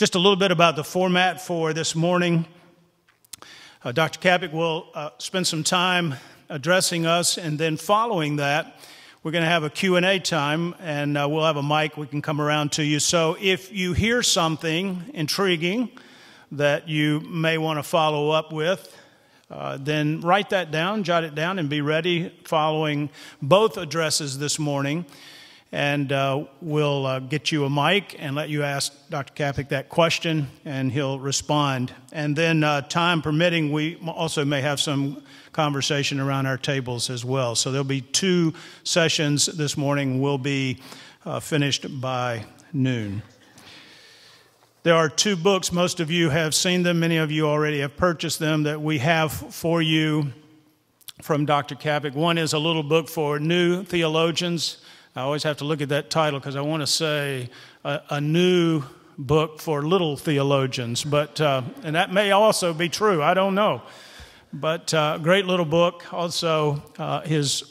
Just a little bit about the format for this morning. Dr. Kapic will spend some time addressing us, and then following that, we're going to have a Q&A time, and we'll have a mic. We can come around to you. So if you hear something intriguing that you may want to follow up with, then write that down, jot it down, and be ready following both addresses this morning. And we'll get you a mic and let you ask Dr. Kapic that question, and he'll respond. And then time permitting, we also may have some conversation around our tables as well. So there'll be 2 sessions this morning. We'll be finished by noon. There are 2 books. Most of you have seen them. Many of you already have purchased them that we have for you from Dr. Kapic. One is a little book for new theologians. I always have to look at that title because I want to say a new book for little theologians, but and that may also be true. I don't know, but great little book. Also,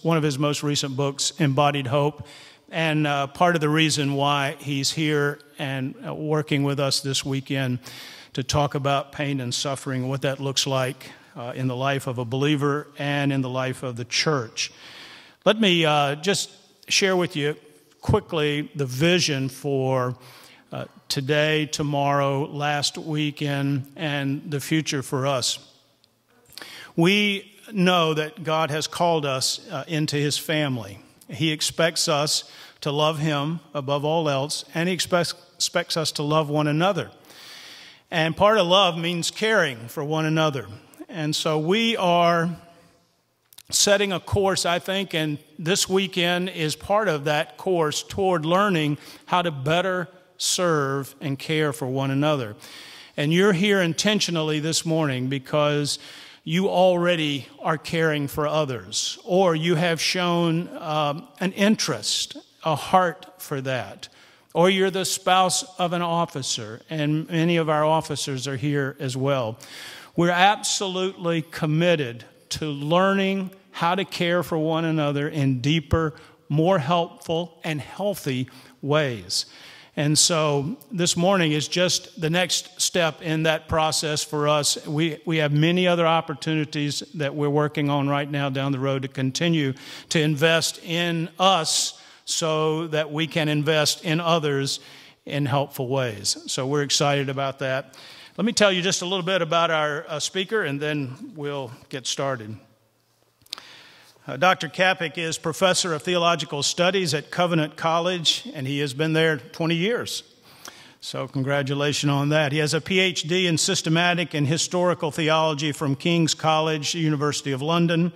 one of his most recent books, Embodied Hope, and part of the reason why he's here and working with us this weekend to talk about pain and suffering, what that looks like in the life of a believer and in the life of the church. Let me just share with you quickly the vision for today, tomorrow, last weekend, and the future for us. We know that God has called us into His family. He expects us to love Him above all else, and He expects us to love one another. And part of love means caring for one another. And so we are setting a course, I think, and this weekend is part of that course toward learning how to better serve and care for one another. And you're here intentionally this morning because you already are caring for others, or you have shown an interest, a heart for that, or you're the spouse of an officer, and many of our officers are here as well. We're absolutely committed to learning how to care for one another in deeper, more helpful, and healthy ways. And so this morning is just the next step in that process for us. We have many other opportunities that we're working on right now down the road to continue to invest in us so that we can invest in others in helpful ways. So we're excited about that. Let me tell you just a little bit about our speaker, and then we'll get started. Dr. Kapic is professor of theological studies at Covenant College, and he has been there 20 years. So congratulations on that. He has a PhD in systematic and historical theology from King's College, University of London.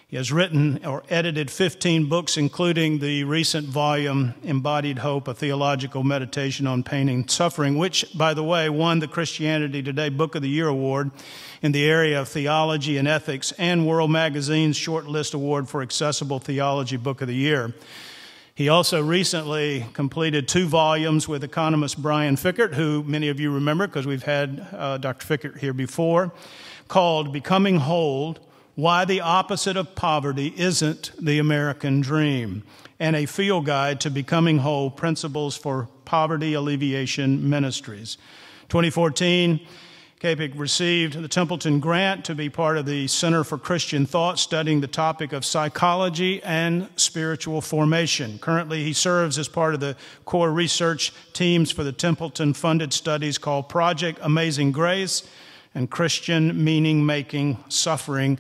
He has written or edited 15 books, including the recent volume, Embodied Hope, a theological meditation on pain and suffering, which, by the way, won the Christianity Today Book of the Year Award in the area of theology and ethics, and World Magazine's Shortlist Award for Accessible Theology Book of the Year. He also recently completed 2 volumes with economist Brian Fikkert, who many of you remember because we've had Dr. Fikkert here before, called Becoming Whole: Why the Opposite of Poverty Isn't the American Dream, and a field guide to becoming whole: Principles for Poverty Alleviation Ministries. 2014, Kapic received the Templeton Grant to be part of the Center for Christian Thought, studying the topic of psychology and spiritual formation. Currently, he serves as part of the core research teams for the Templeton-funded studies called Project Amazing Grace and Christian Meaning-Making, Suffering,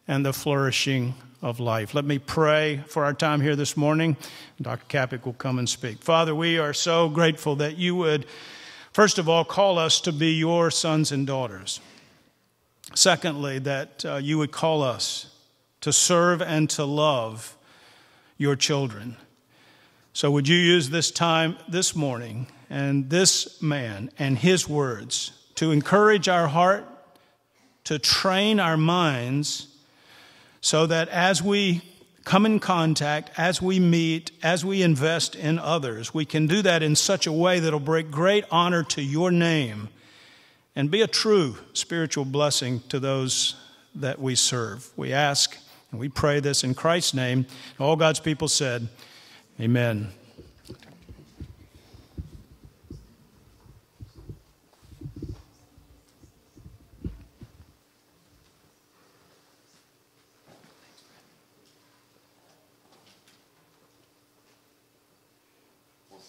and the Flourishing of Life. Let me pray for our time here this morning. Dr. Kapic will come and speak. Father, we are so grateful that you would, first of all, call us to be your sons and daughters. Secondly, that you would call us to serve and to love your children. So would you use this time this morning and this man and his words to encourage our heart, to train our minds, so that as we come in contact, as we meet, as we invest in others, we can do that in such a way that will bring great honor to your name and be a true spiritual blessing to those that we serve. We ask and we pray this in Christ's name. All God's people said, amen.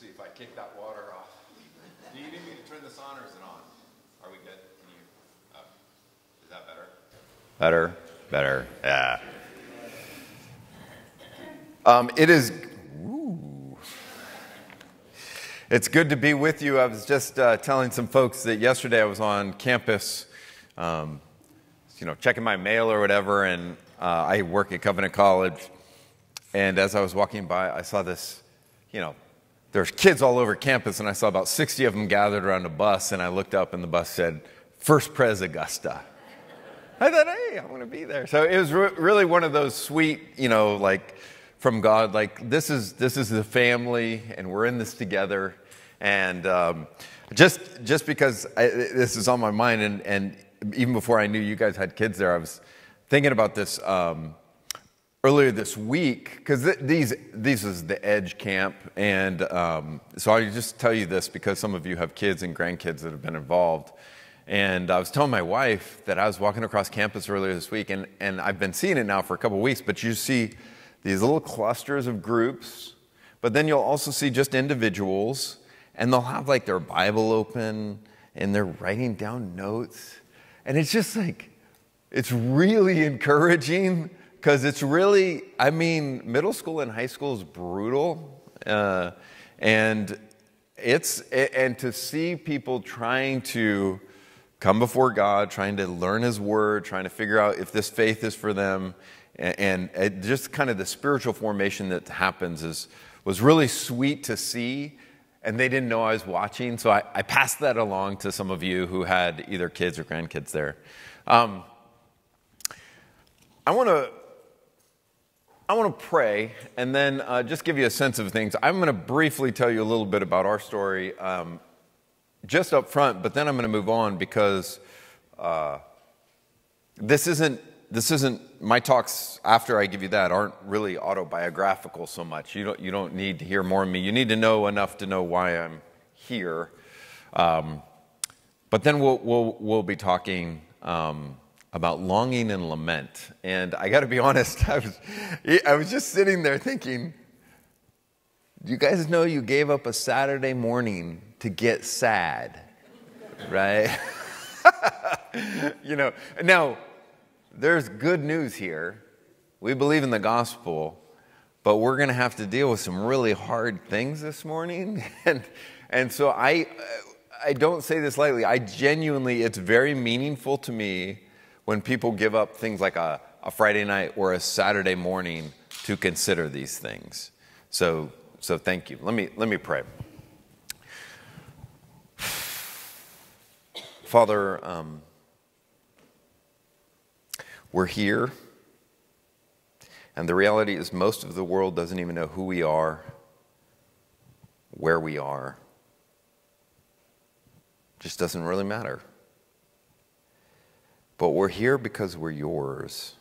see if I kick that water off. Do you need me to turn this on or is it on? Are we good? Can you, is that better? Better, yeah. It's good to be with you. I was just telling some folks that yesterday I was on campus, checking my mail or whatever, and I work at Covenant College. And as I was walking by, I saw this, there's kids all over campus, and I saw about 60 of them gathered around a bus, and I looked up, and the bus said, First Pres Augusta. I thought, hey, I want to be there. So it was really one of those sweet, from God, this is the family, and we're in this together. And just because this is on my mind, and even before I knew you guys had kids there, I was thinking about this earlier this week, because these is the Edge camp, and so I'll just tell you this because some of you have kids and grandkids that have been involved. And I was telling my wife that I was walking across campus earlier this week, and I've been seeing it now for a couple of weeks, but you see these little clusters of groups, but then you'll also see just individuals, and they'll have their Bible open, and they're writing down notes, and it's just it's really encouraging, because it's really, middle school and high school is brutal, and to see people trying to come before God, trying to learn His Word, trying to figure out if this faith is for them, and just kind of the spiritual formation that happens was really sweet to see, and they didn't know I was watching, so I passed that along to some of you who had either kids or grandkids there. I want to pray and then just give you a sense of things. I'm going to briefly tell you a little bit about our story just up front, but then I'm going to move on because this isn't my talks after I give you that aren't really autobiographical so much. You don't need to hear more of me. You need to know enough to know why I'm here. But then we'll be talking about longing and lament. And I got to be honest, I was just sitting there thinking, do you guys know you gave up a Saturday morning to get sad, right? Now, there's good news here. We believe in the gospel, but we're going to have to deal with some really hard things this morning. And so I don't say this lightly. I genuinely, it's very meaningful to me when people give up things like a Friday night or a Saturday morning to consider these things. So thank you. Let me pray. Father, we're here, and the reality is most of the world doesn't even know who we are, where we are. Just doesn't really matter. But we're here because we're yours.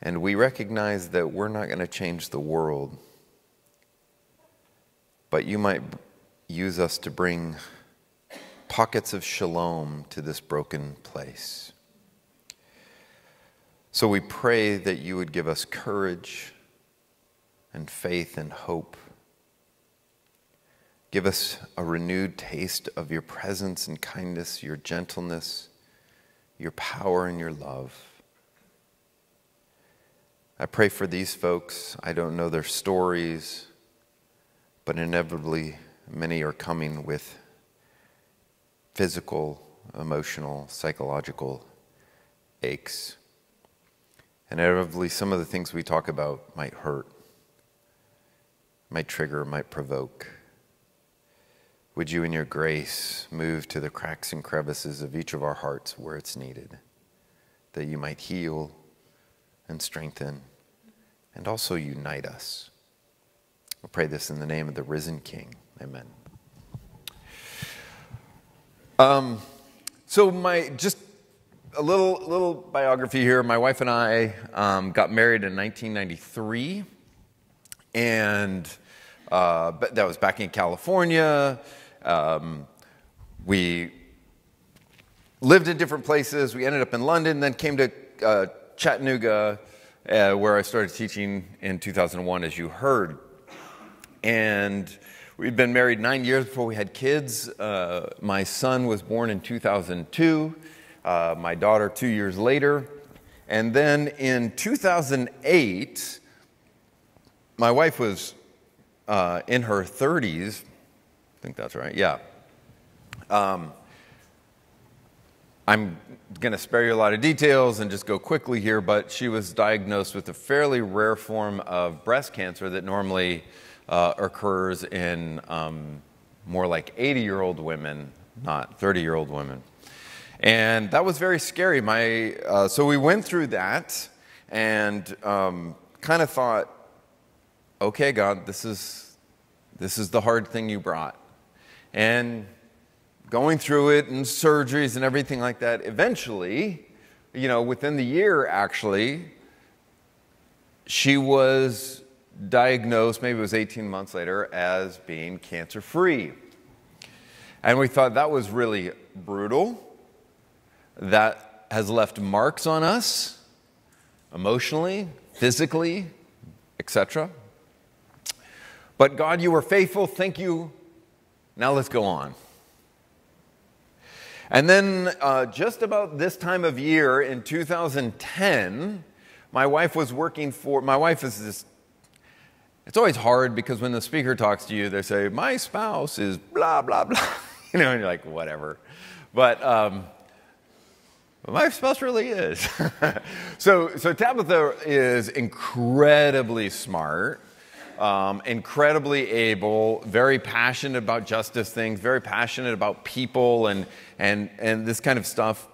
And we recognize that we're not going to change the world, but you might use us to bring pockets of shalom to this broken place. So we pray that you would give us courage and faith and hope. Give us a renewed taste of your presence and kindness, your gentleness, your power and your love. I pray for these folks. I don't know their stories, but inevitably many are coming with physical, emotional, psychological aches. And inevitably some of the things we talk about might hurt, might trigger, might provoke. Would you in your grace move to the cracks and crevices of each of our hearts where it's needed, that you might heal and strengthen and also unite us. I pray this in the name of the risen King. Amen. So just a little biography here. My wife and I got married in 1993, and but that was back in California. We lived in different places. We ended up in London, then came to Chattanooga, where I started teaching in 2001, as you heard. And we'd been married 9 years before we had kids. My son was born in 2002, my daughter 2 years later. And then in 2008, my wife was in her 30s. I think that's right, yeah. I'm going to spare you a lot of details and just go quickly here, but she was diagnosed with a fairly rare form of breast cancer that normally occurs in more like 80-year-old women, not 30-year-old women. And that was very scary. So we went through that and kind of thought, okay, God, this is the hard thing you brought. And going through it and surgeries and everything like that, eventually, within the year, actually, she was diagnosed, maybe it was 18 months later, as being cancer-free. And we thought that was really brutal. That has left marks on us, emotionally, physically, etc. But God, you were faithful. Thank you. Now let's go on. And then just about this time of year in 2010, my wife is this, it's always hard because when the speaker talks to you, they say, my spouse is blah, blah, blah. And you're like, whatever. But my spouse really is. So Tabitha is incredibly smart. Incredibly able, very passionate about justice things, very passionate about people and this kind of stuff.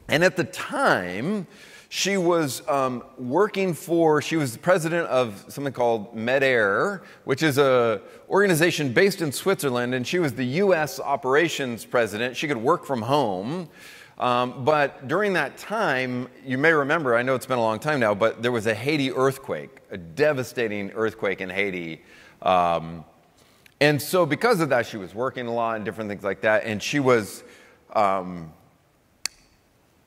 And at the time, she was she was the president of something called MEDAIR, which is an organization based in Switzerland, and she was the U.S. operations president. She could work from home. But during that time, you may remember, I know it's been a long time now, but there was a Haiti earthquake, a devastating earthquake in Haiti. And so because of that, she was working a lot and different things like that. And she was,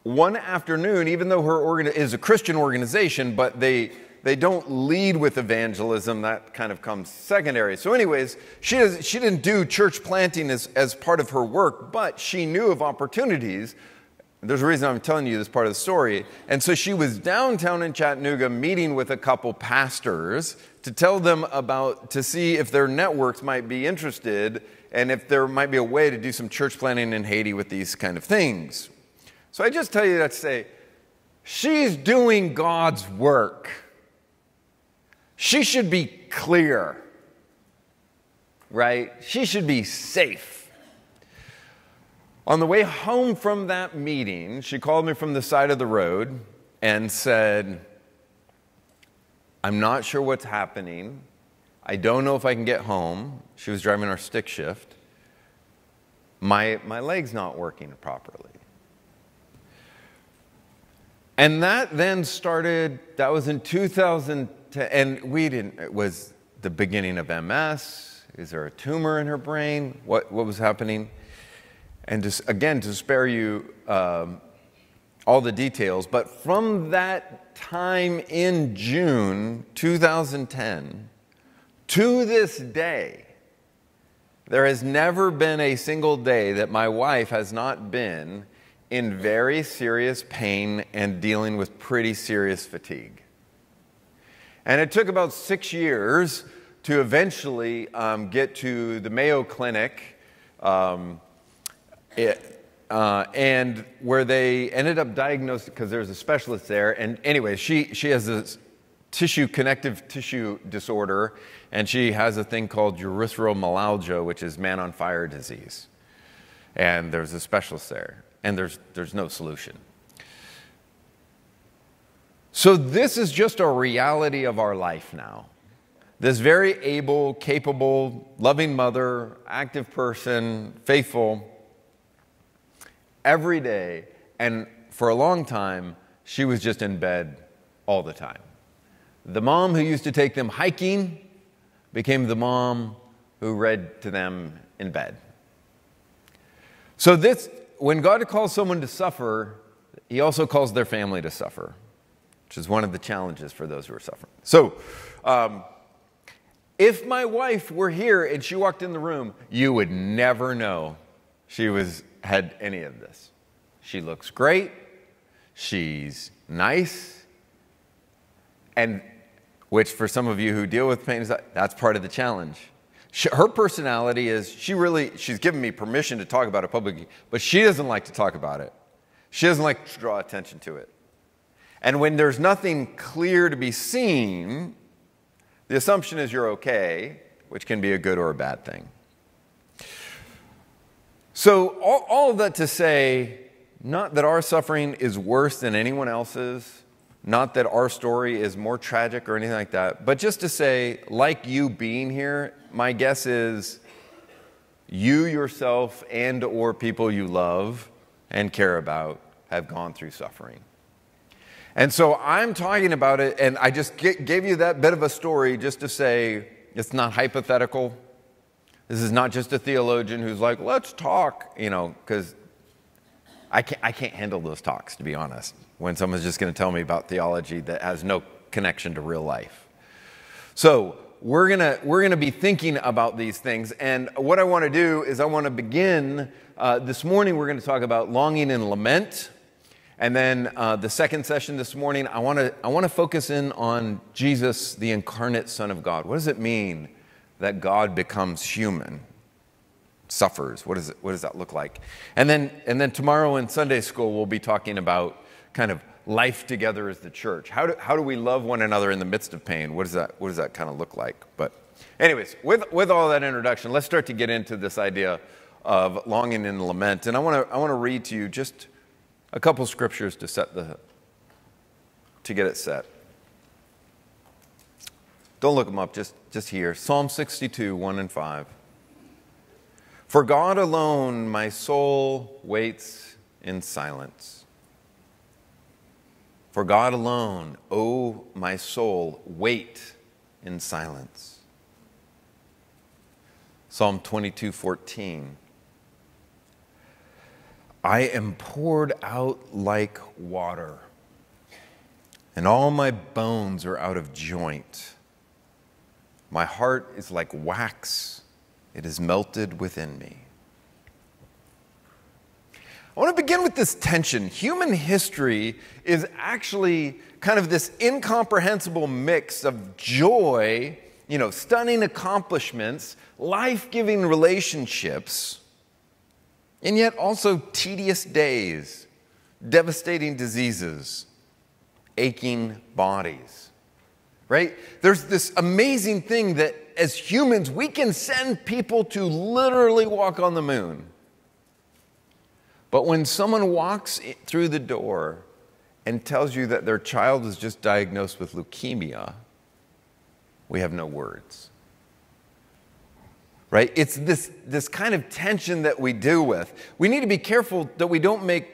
one afternoon, even though her is a Christian organization, but they don't lead with evangelism. That kind of comes secondary. So anyways, she didn't do church planting as part of her work, but she knew of opportunities. There's a reason I'm telling you this part of the story. And so she was downtown in Chattanooga meeting with a couple pastors to tell them to see if their networks might be interested and if there might be a way to do some church planting in Haiti with these kind of things. So I just tell you that to say, she's doing God's work. She should be clear, right? She should be safe. On the way home from that meeting, she called me from the side of the road and said, I'm not sure what's happening. I don't know if I can get home. She was driving our stick shift. My leg's not working properly. And that then started, that was in 2010, and it was the beginning of MS. Is there a tumor in her brain? What was happening? And just, again, to spare you all the details, but from that time in June 2010 to this day, there has never been a single day that my wife has not been in very serious pain and dealing with pretty serious fatigue. And it took about 6 years to eventually get to the Mayo Clinic, and where they ended up diagnosing, because there's a specialist there, and anyway, she has this connective tissue disorder, and she has a thing called erythromelalgia, which is man on fire disease. And there's a specialist there, and there's no solution. So this is just a reality of our life now. This very able, capable, loving mother, active person, faithful, every day, and for a long time, she was just in bed all the time. The mom who used to take them hiking became the mom who read to them in bed. So when God calls someone to suffer, he also calls their family to suffer, which is one of the challenges for those who are suffering. So If my wife were here and she walked in the room, you would never know she had any of this. She looks great. She's nice. And which for some of you who deal with pain, that's part of the challenge. Her personality is, she's given me permission to talk about it publicly, but she doesn't like to talk about it. She doesn't like to draw attention to it. And when there's nothing clear to be seen, the assumption is you're okay, which can be a good or a bad thing. So all of that to say, not that our suffering is worse than anyone else's, not that our story is more tragic or anything like that, but just to say, like you being here, my guess is you yourself and or people you love and care about have gone through suffering. And so I'm talking about it, and I just gave you that bit of a story just to say it's not hypothetical. This is not just a theologian who's like, let's talk, because I can't handle those talks, to be honest, when someone's just going to tell me about theology that has no connection to real life. So we're gonna be thinking about these things, and what I want to do is I want to begin this morning. We're going to talk about longing and lament. And then the second session this morning, I want to focus in on Jesus, the incarnate Son of God. What does it mean that God becomes human, suffers? What does that look like? And then tomorrow in Sunday school, we'll be talking about kind of life together as the church. How do we love one another in the midst of pain? What does that kind of look like? But anyways, with all that introduction, let's start to get into this idea of longing and lament. And I want to read to you just a couple scriptures to get it set. Don't look them up, just here. Psalm 62, 1 and 5. For God alone my soul waits in silence. For God alone, O my soul, wait in silence. Psalm 22, 14. I am poured out like water, and all my bones are out of joint. My heart is like wax, it is melted within me. I want to begin with this tension. Human history is actually kind of this incomprehensible mix of joy, stunning accomplishments, life-giving relationships, and yet also tedious days, devastating diseases, aching bodies, right? There's this amazing thing that as humans, we can send people to literally walk on the moon. But when someone walks through the door and tells you that their child is just diagnosed with leukemia, we have no words. Right? It's this kind of tension that we deal with. We need to be careful that we don't make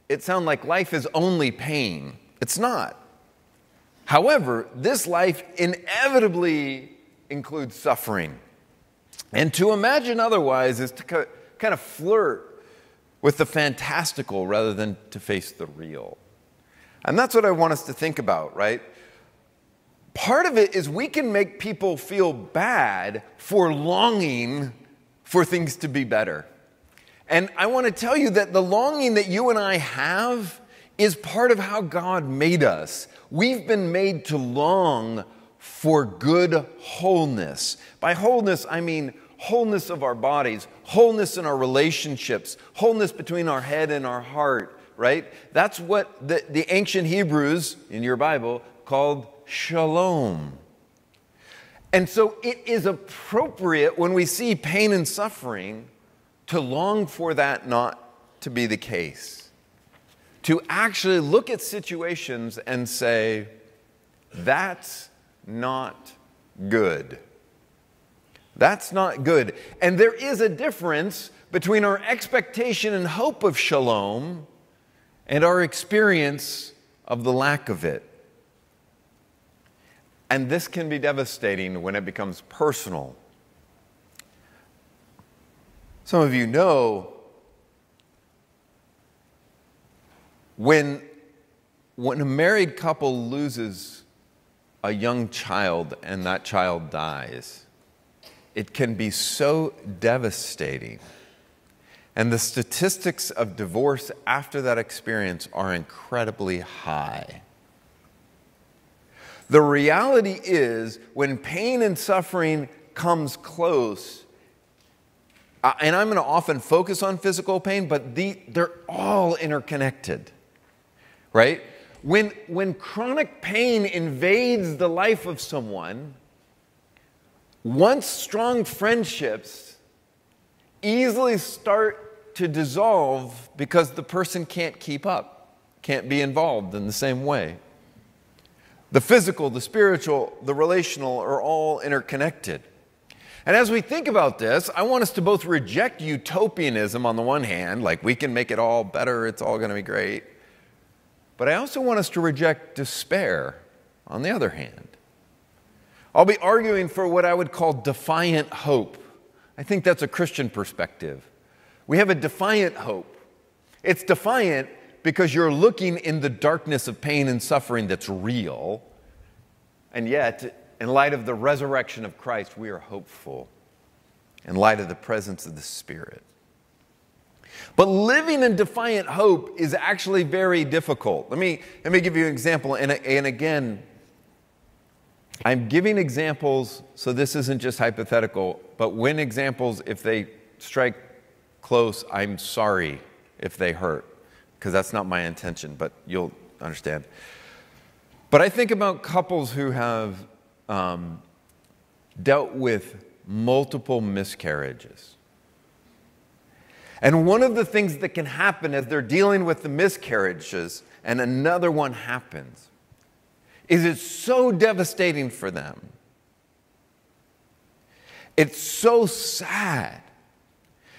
it sound like life is only pain. It's not. However, this life inevitably includes suffering. And to imagine otherwise is to kind of flirt with the fantastical rather than to face the real. And that's what I want us to think about, right? Part of it is we can make people feel bad for longing for things to be better. And I want to tell you that the longing that you and I have is part of how God made us. We've been made to long for good wholeness. By wholeness, I mean wholeness of our bodies, wholeness in our relationships, wholeness between our head and our heart, right? That's what the ancient Hebrews in your Bible called shalom. And so it is appropriate when we see pain and suffering to long for that not to be the case. To actually look at situations and say, that's not good. That's not good. And there is a difference between our expectation and hope of shalom and our experience of the lack of it. And this can be devastating when it becomes personal. Some of you know when a married couple loses a young child and that child dies, it can be so devastating. And the statistics of divorce after that experience are incredibly high. The reality is, when pain and suffering comes close, and I'm going to often focus on physical pain, but they're all interconnected, right? When chronic pain invades the life of someone, once strong friendships easily start to dissolve because the person can't keep up, can't be involved in the same way. The physical, the spiritual, the relational are all interconnected. And as we think about this, I want us to both reject utopianism on the one hand, like we can make it all better, it's all going to be great. But I also want us to reject despair on the other hand. I'll be arguing for what I would call defiant hope. I think that's a Christian perspective. We have a defiant hope. It's defiant because you're looking in the darkness of pain and suffering that's real, and yet, in light of the resurrection of Christ, we are hopeful in light of the presence of the Spirit. But living in defiant hope is actually very difficult. Let me give you an example, and again, I'm giving examples, so this isn't just hypothetical, but when examples, if they strike close, I'm sorry if they hurt, because that's not my intention, but you'll understand. But I think about couples who have dealt with multiple miscarriages. And one of the things that can happen as they're dealing with the miscarriages and another one happens is it's so devastating for them. It's so sad.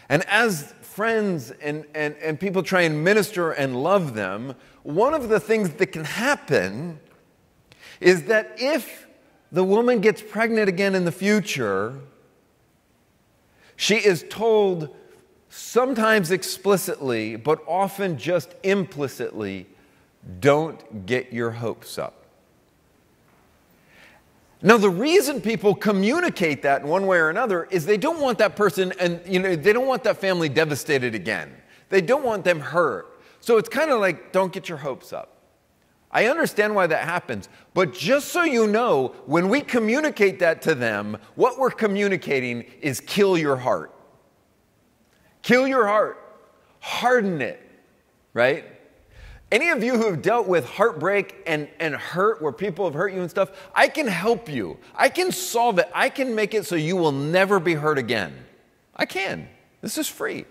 And as friends and people try and minister and love them, one of the things that can happen is that if the woman gets pregnant again in the future, she is told sometimes explicitly, but often just implicitly, don't get your hopes up. Now, the reason people communicate that in one way or another is they don't want that person and, they don't want that family devastated again. They don't want them hurt. So it's kind of like, don't get your hopes up. I understand why that happens, but just so you know, when we communicate that to them, what we're communicating is kill your heart. Kill your heart. Harden it, right? Any of you who have dealt with heartbreak and hurt, where people have hurt you and stuff, I can help you. I can solve it. I can make it so you will never be hurt again. I can. This is free.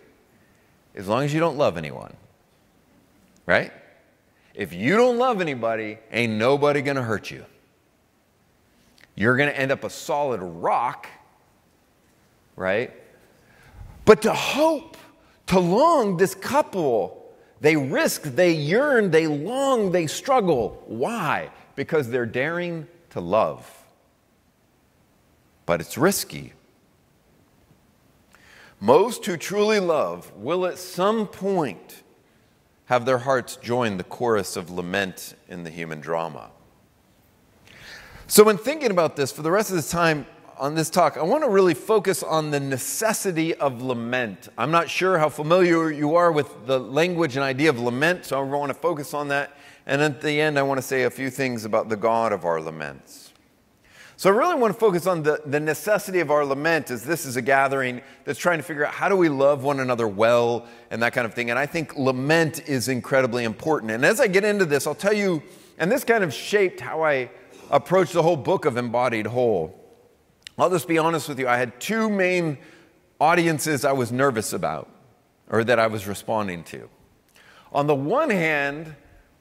As long as you don't love anyone, right? If you don't love anybody, ain't nobody going to hurt you. You're going to end up a solid rock, right? But to hope, to long, this couple, they risk, they yearn, they long, they struggle. Why? Because they're daring to love. But it's risky. Most who truly love will at some point have their hearts join the chorus of lament in the human drama. So when thinking about this, for the rest of this time on this talk, I want to really focus on the necessity of lament. I'm not sure how familiar you are with the language and idea of lament, so I want to focus on that. And at the end, I want to say a few things about the God of our laments. So I really want to focus on the necessity of our lament, as this is a gathering that's trying to figure out how do we love one another well and that kind of thing. And I think lament is incredibly important. And as I get into this, I'll tell you, and this kind of shaped how I approached the whole book of Embodied Hope. I'll just be honest with you. I had two main audiences I was nervous about, or that I was responding to. On the one hand,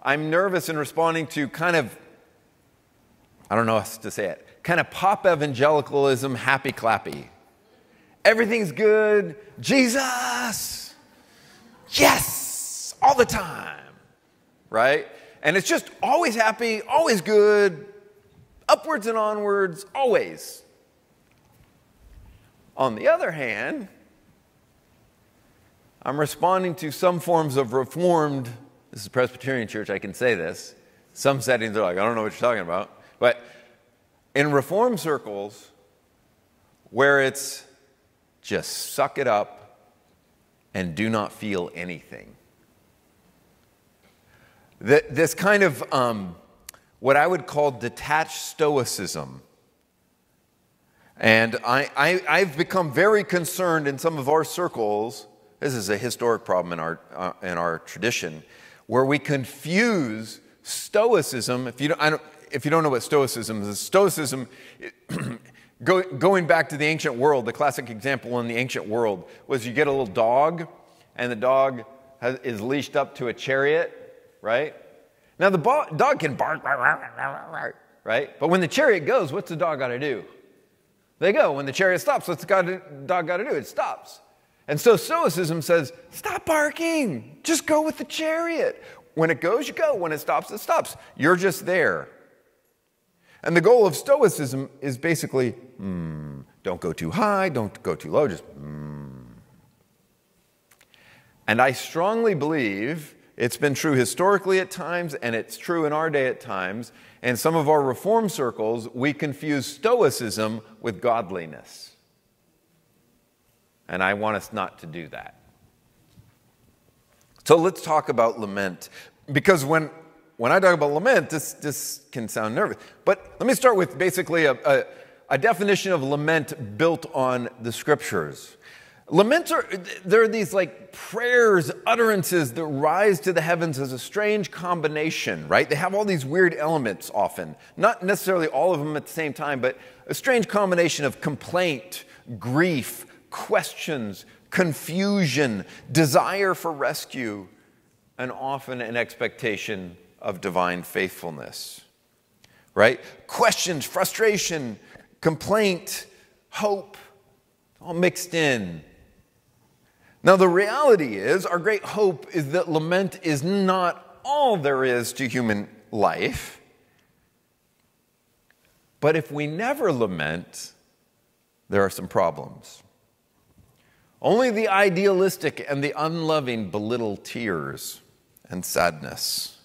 I'm nervous in responding to kind of, I don't know how to say it, kind of pop evangelicalism, happy clappy. Everything's good. Jesus. Yes. All the time. Right? And it's just always happy, always good, upwards and onwards, always. On the other hand, I'm responding to some forms of Reformed, this is a Presbyterian church, I can say this. Some settings are like, I don't know what you're talking about. But in reform circles where it's just suck it up and do not feel anything. This kind of what I would call detached stoicism. And I've become very concerned in some of our circles. This is a historic problem in our tradition, where we confuse stoicism. If you don't know what stoicism is, stoicism, going back to the ancient world, the classic example in the ancient world was you get a little dog, and the dog is leashed up to a chariot, right? Now the dog can bark, right? But when the chariot goes, what's the dog got to do? They go. When the chariot stops, what's the dog got to do? It stops. And so stoicism says, stop barking. Just go with the chariot. When it goes, you go. When it stops, it stops. You're just there. And the goal of stoicism is basically, don't go too high, don't go too low, just And I strongly believe it's been true historically at times, and it's true in our day at times. In some of our reform circles, we confuse stoicism with godliness. And I want us not to do that. So let's talk about lament. Because when I talk about lament, this can sound nervous. But let me start with basically a definition of lament built on the scriptures. Laments they're these like prayers, utterances that rise to the heavens as a strange combination, right? They have all these weird elements often. Not necessarily all of them at the same time, but a strange combination of complaint, grief, questions, confusion, desire for rescue, and often an expectation of divine faithfulness, right? Questions, frustration, complaint, hope, all mixed in. Now, the reality is, our great hope is that lament is not all there is to human life. But if we never lament, there are some problems. Only the idealistic and the unloving belittle tears and sadness.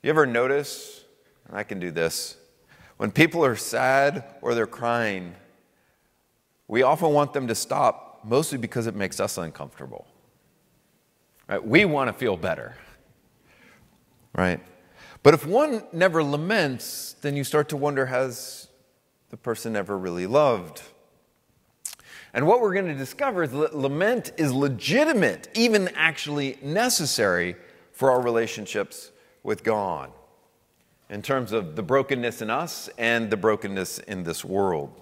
You ever notice, and I can do this, when people are sad or they're crying, we often want them to stop, mostly because it makes us uncomfortable. Right? We want to feel better. Right? But if one never laments, then you start to wonder, has the person ever really loved? And what we're going to discover is that lament is legitimate, even actually necessary for our relationships with God, in terms of the brokenness in us and the brokenness in this world.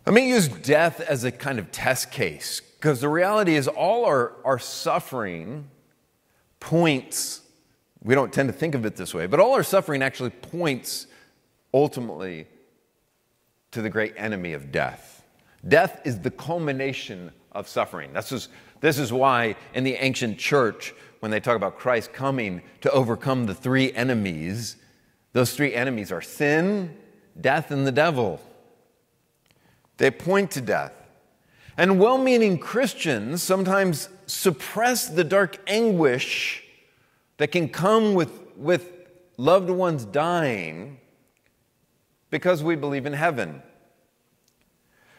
Let me use death as a kind of test case, because the reality is all our suffering points, we don't tend to think of it this way, but all our suffering actually points ultimately to the great enemy of death. Death is the culmination of suffering. This is why in the ancient church, when they talk about Christ coming to overcome the three enemies, those three enemies are sin, death, and the devil. They point to death. And well-meaning Christians sometimes suppress the dark anguish that can come with loved ones dying because we believe in heaven.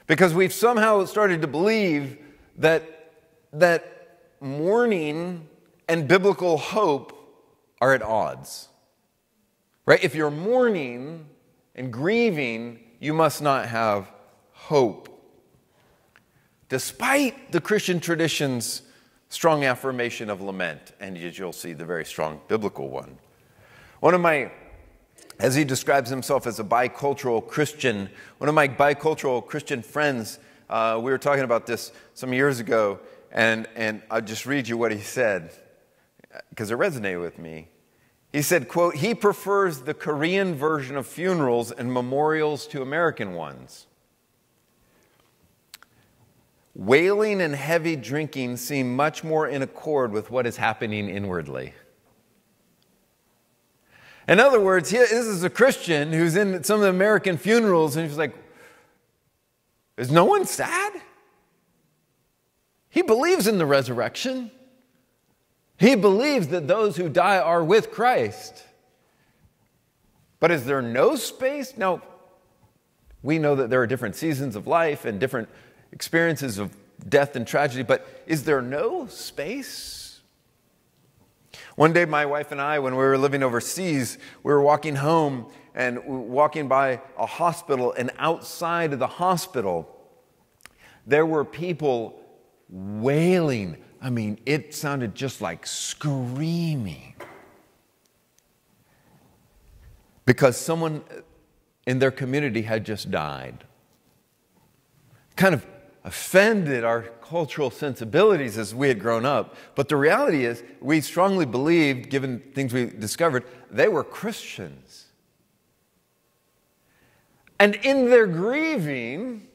Because we've somehow started to believe that mourning and biblical hope are at odds. Right? If you're mourning and grieving, you must not have hope. Despite the Christian tradition's strong affirmation of lament, and as you'll see, the very strong biblical one. As he describes himself as a bicultural Christian, one of my bicultural Christian friends, we were talking about this some years ago, and I'll just read you what he said, because it resonated with me. He said, quote, he prefers the Korean version of funerals and memorials to American ones. Wailing and heavy drinking seem much more in accord with what is happening inwardly. In other words, this is a Christian who's in some of the American funerals, and he's like, is no one sad? He believes in the resurrection. He believes that those who die are with Christ. But is there no space? No. We know that there are different seasons of life and different experiences of death and tragedy, but is there no space? One day, my wife and I, when we were living overseas, we were walking home and walking by a hospital, and outside of the hospital, there were people wailing. I mean, it sounded just like screaming. Because someone in their community had just died. Kind of offended our cultural sensibilities as we had grown up. But the reality is, we strongly believed, given things we discovered, they were Christians. And in their grieving,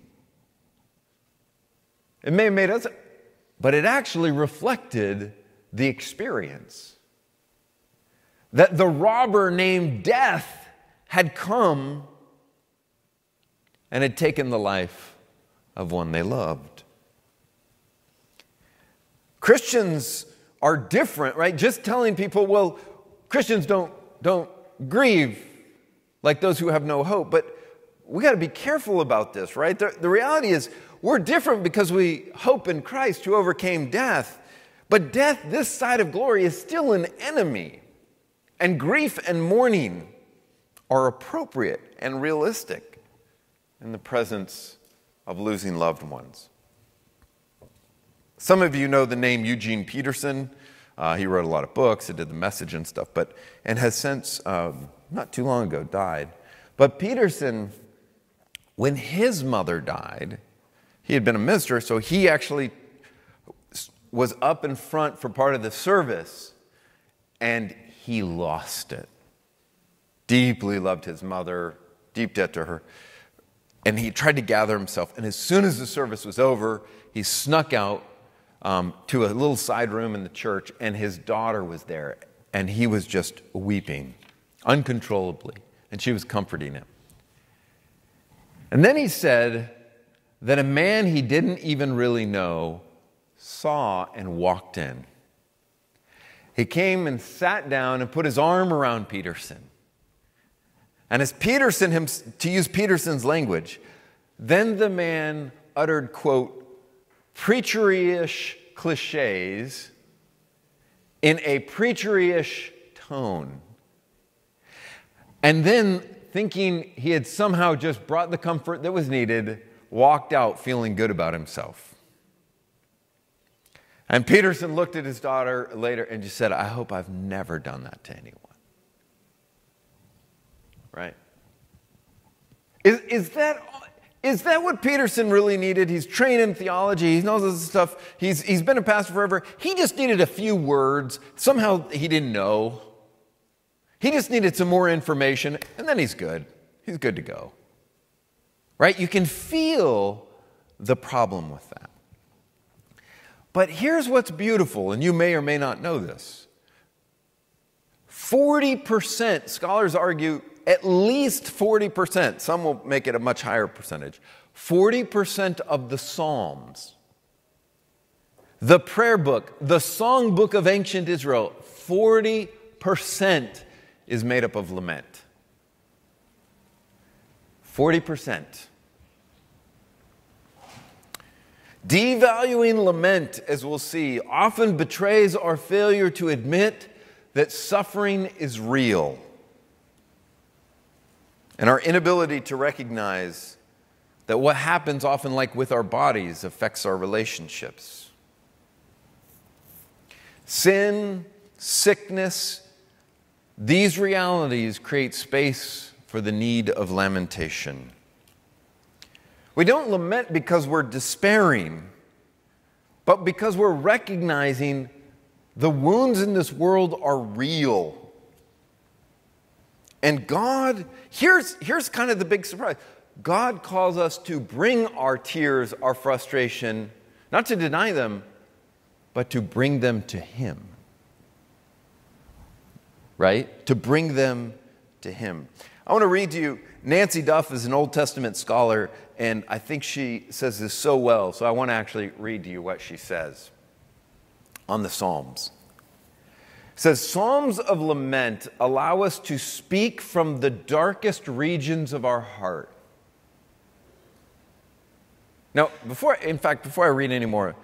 it may have made us, but it actually reflected the experience. That the robber named Death had come and had taken the life of one they loved. Christians are different, right? Just telling people, well, Christians don't grieve like those who have no hope. But we got to be careful about this, right? The reality is we're different because we hope in Christ who overcame death. But death, this side of glory, is still an enemy. And grief and mourning are appropriate and realistic in the presence of losing loved ones. Some of you know the name Eugene Peterson. He wrote a lot of books and did the Message and stuff, and has since, not too long ago, died. But Peterson, when his mother died, he had been a minister, so he actually was up in front for part of the service, and he lost it. Deeply loved his mother, deep debt to her. And he tried to gather himself. And as soon as the service was over, he snuck out to a little side room in the church, and his daughter was there. And he was just weeping uncontrollably. And she was comforting him. And then he said that a man he didn't even really know saw and walked in. He came and sat down and put his arm around Peterson. And as Peterson, to use Peterson's language, then the man uttered, quote, preachery-ish cliches in a preachery-ish tone. And then, thinking he had somehow just brought the comfort that was needed, walked out feeling good about himself. And Peterson looked at his daughter later and just said, I hope I've never done that to anyone. Right? Is that what Peterson really needed? He's trained in theology. He knows this stuff. He's been a pastor forever. He just needed a few words. Somehow he didn't know. He just needed some more information, and then he's good. He's good to go. Right? You can feel the problem with that. But here's what's beautiful, and you may or may not know this. 40%, scholars argue, at least 40%, some will make it a much higher percentage, 40% of the Psalms, the prayer book, the song book of ancient Israel, 40% is made up of lament. 40%. Devaluing lament, as we'll see, often betrays our failure to admit that suffering is real, and our inability to recognize that what happens often, like with our bodies, affects our relationships. Sin, sickness, these realities create space for the need of lamentation. We don't lament because we're despairing, but because we're recognizing the wounds in this world are real. And God, here's kind of the big surprise. God calls us to bring our tears, our frustration, not to deny them, but to bring them to Him. Right? To bring them to Him. I want to read to you, Nancy Duff is an Old Testament scholar, and I think she says this so well, so I want to actually read to you what she says on the Psalms. It says, Psalms of lament allow us to speak from the darkest regions of our heart. Now, before I read any more,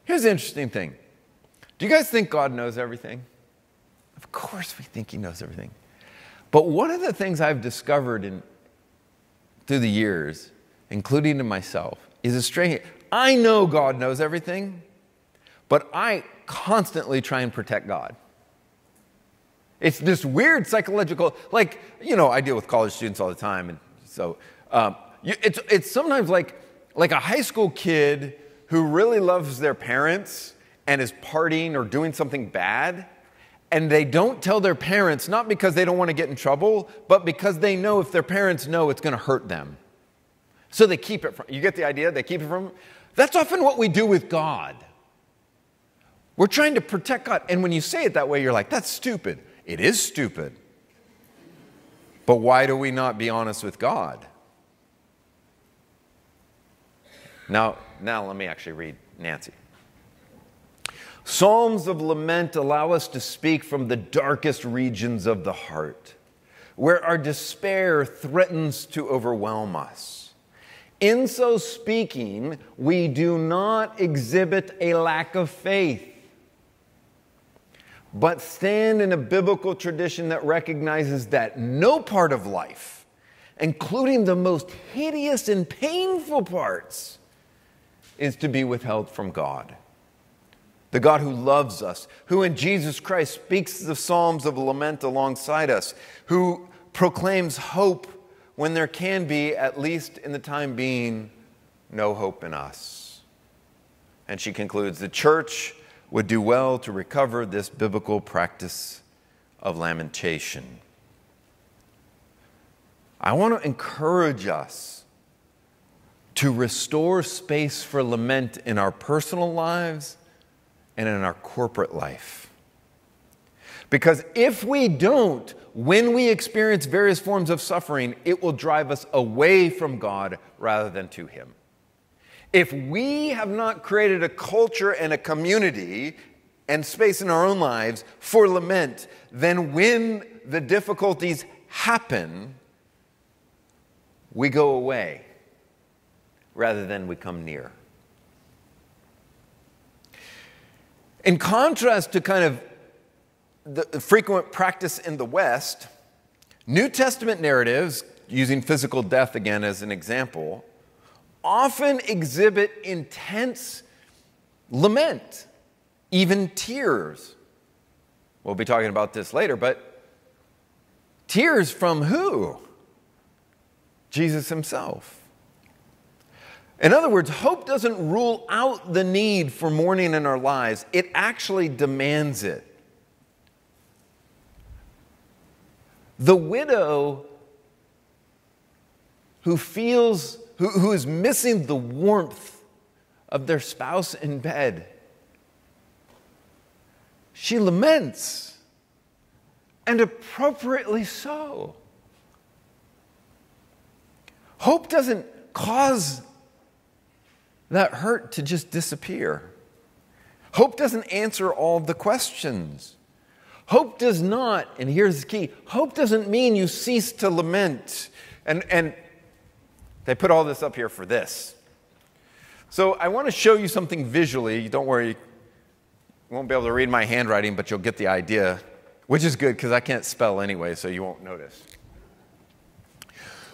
here's the interesting thing. Do you guys think God knows everything? Of course we think he knows everything. But one of the things I've discovered through the years, including in myself, is a strange... I know God knows everything, but I constantly try and protect God. It's this weird psychological... Like, I deal with college students all the time, and so it's sometimes like a high school kid who really loves their parents and is partying or doing something bad, and they don't tell their parents, not because they don't want to get in trouble, but because they know if their parents know, it's going to hurt them. So they keep it from... You get the idea? They keep it from... That's often what we do with God. We're trying to protect God. And when you say it that way, you're like, that's stupid. It is stupid. But why do we not be honest with God? Now let me actually read Nancy. Psalms of lament allow us to speak from the darkest regions of the heart, where our despair threatens to overwhelm us. In so speaking, we do not exhibit a lack of faith, but stand in a biblical tradition that recognizes that no part of life, including the most hideous and painful parts, is to be withheld from God. The God who loves us, who in Jesus Christ speaks the psalms of lament alongside us, who proclaims hope when there can be, at least in the time being, no hope in us. And she concludes, the church would do well to recover this biblical practice of lamentation. I want to encourage us to restore space for lament in our personal lives and in our corporate life. Because if we don't, when we experience various forms of suffering, it will drive us away from God rather than to him. If we have not created a culture and a community and space in our own lives for lament, then when the difficulties happen, we go away rather than we come near. In contrast to kind of the frequent practice in the West, New Testament narratives, using physical death again as an example, often exhibit intense lament, even tears. We'll be talking about this later, but tears from who? Jesus himself. In other words, hope doesn't rule out the need for mourning in our lives. It actually demands it. The widow who is missing the warmth of their spouse in bed, she laments, and appropriately so. Hope doesn't cause that hurt to just disappear. Hope doesn't answer all the questions. Hope does not, and here's the key, hope doesn't mean you cease to lament. And they put all this up here for this. So I want to show you something visually. Don't worry, you won't be able to read my handwriting, but you'll get the idea, which is good because I can't spell anyway, so you won't notice.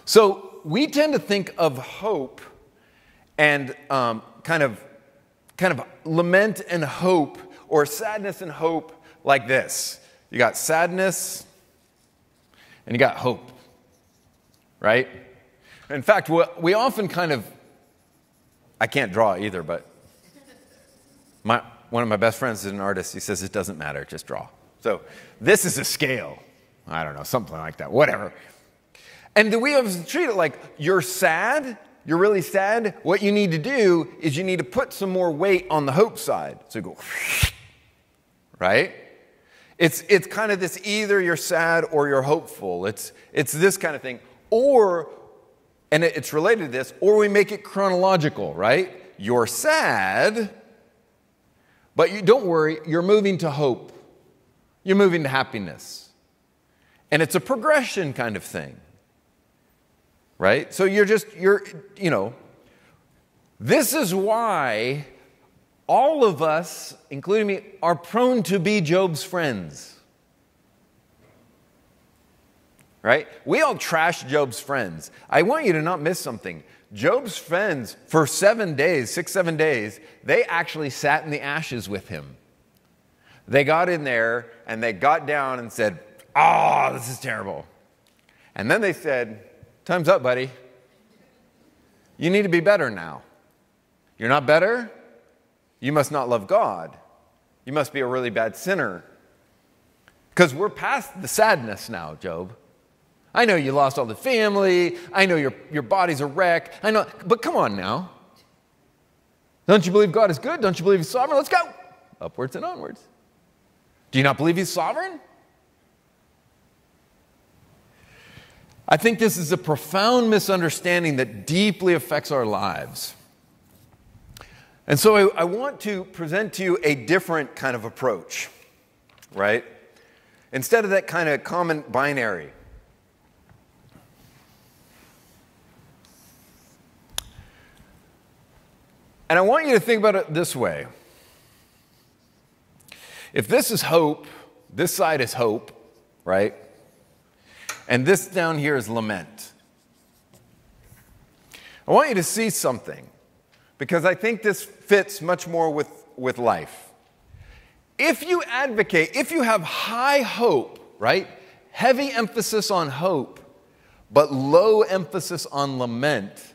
So we tend to think of hope and kind of lament and hope, or sadness and hope, like this. You got sadness and you got hope, right? In fact, we often I can't draw either, but one of my best friends is an artist. He says it doesn't matter, just draw. So this is a scale. I don't know, something like that, whatever. And we have to treat it like you're sad, you're really sad. What you need to do is you need to put some more weight on the hope side. So you go, right? It's kind of this, either you're sad or you're hopeful. It's this kind of thing. And it's related to this, or we make it chronological, right? You're sad, but don't worry, you're moving to hope. you're moving to happiness. And it's a progression kind of thing, right? So this is why all of us, including me, are prone to be Job's friends. Right? We all trash Job's friends. I want you to not miss something. Job's friends, for 7 days, 6-7 days, they actually sat in the ashes with him. They got in there and they got down and said, "Oh, this is terrible." And then they said, "Time's up, buddy. You need to be better now. You're not better? You must not love God. You must be a really bad sinner. Because we're past the sadness now, Job. I know you lost all the family. I know your body's a wreck. I know, but come on now. Don't you believe God is good? Don't you believe He's sovereign? Let's go. Upwards and onwards. Do you not believe He's sovereign?" I think this is a profound misunderstanding that deeply affects our lives. And so I want to present to you a different kind of approach, right? Instead of that kind of common binary. And I want you to think about it this way. If this is hope, this side is hope, right? And this down here is lament. I want you to see something, because I think this fits much more with life. If you advocate, if you have high hope, right? Heavy emphasis on hope, but low emphasis on lament,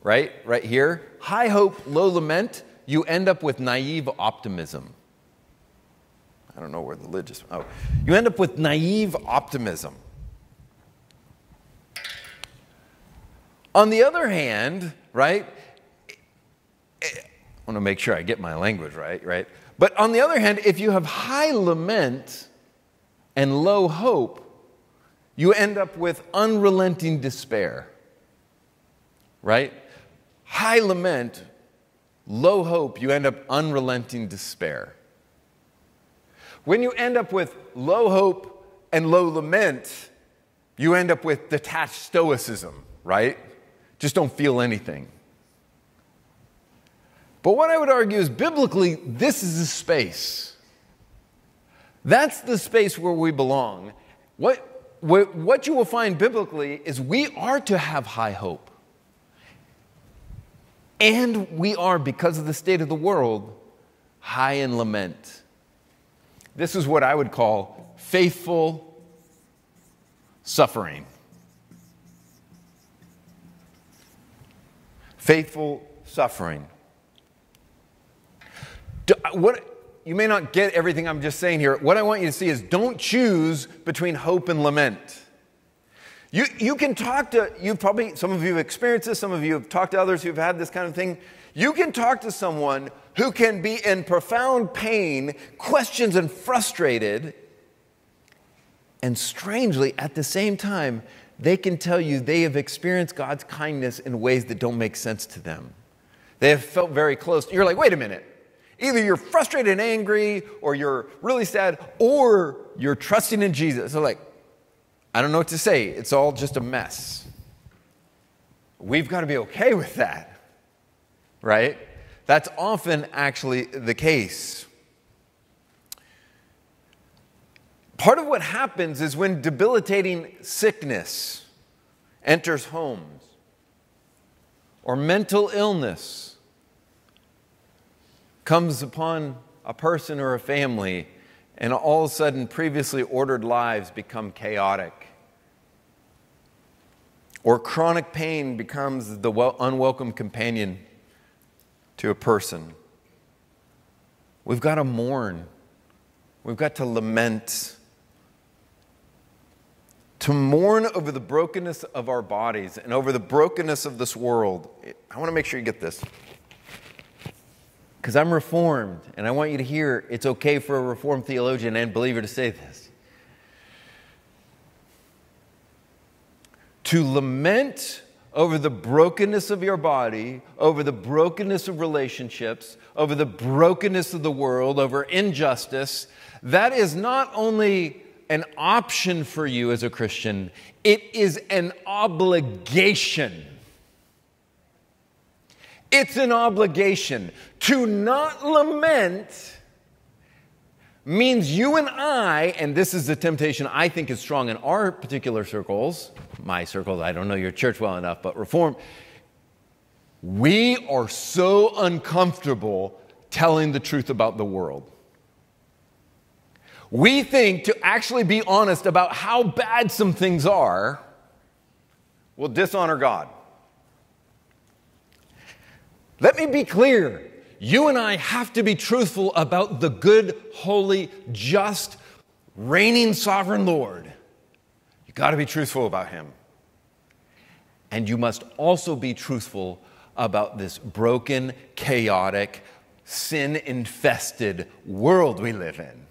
right? Right here. High hope, low lament, you end up with naive optimism. I don't know where the lid just... Oh. You end up with naive optimism. On the other hand, right? I want to make sure I get my language right? But on the other hand, if you have high lament and low hope, you end up with unrelenting despair, right? High lament, low hope, you end up unrelenting despair. When you end up with low hope and low lament, you end up with detached stoicism, right? Just don't feel anything. But what I would argue is biblically, this is the space. That's the space where we belong. What you will find biblically is we are to have high hope. And we are, because of the state of the world, high in lament. This is what I would call faithful suffering. Faithful suffering. You may not get everything I'm just saying here. What I want you to see is don't choose between hope and lament. You can talk to, some of you have experienced this, some of you have talked to others who've had this kind of thing. You can talk to someone who can be in profound pain, questions and frustrated, and strangely, at the same time, they can tell you they have experienced God's kindness in ways that don't make sense to them. They have felt very close. You're like, wait a minute. Either you're frustrated and angry, or you're really sad, or you're trusting in Jesus. So like, I don't know what to say. It's all just a mess. We've got to be okay with that, right? That's often actually the case. Part of what happens is when debilitating sickness enters homes, or mental illness comes upon a person or a family, and all of a sudden previously ordered lives become chaotic. Or chronic pain becomes the unwelcome companion to a person. We've got to mourn. We've got to lament. To mourn over the brokenness of our bodies and over the brokenness of this world. I want to make sure you get this. Because I'm Reformed, and I want you to hear it's okay for a Reformed theologian and believer to say this. To lament over the brokenness of your body, over the brokenness of relationships, over the brokenness of the world, over injustice, that is not only an option for you as a Christian, it is an obligation. It's an obligation. To not lament means you and I, and this is the temptation I think is strong in our particular circles, my circles, I don't know your church well enough, but Reform, we are so uncomfortable telling the truth about the world. We think to actually be honest about how bad some things are will dishonor God. Let me be clear. You and I have to be truthful about the good, holy, just, reigning sovereign Lord. You've got to be truthful about him. And you must also be truthful about this broken, chaotic, sin-infested world we live in.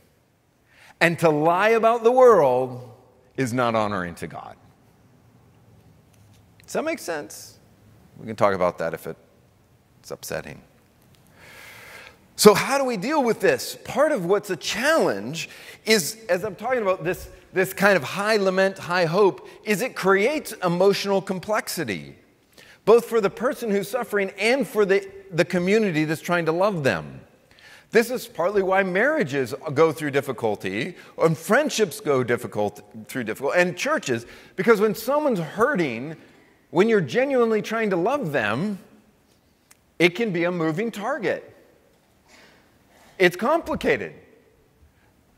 And to lie about the world is not honoring to God. Does that make sense? We can talk about that if it's upsetting. So how do we deal with this? Part of what's a challenge is, as I'm talking about this kind of high lament, high hope, is it creates emotional complexity, both for the person who's suffering and for the community that's trying to love them. This is partly why marriages go through difficulty, and friendships go through difficulty, and churches, because when someone's hurting, when you're genuinely trying to love them, it can be a moving target. It's complicated.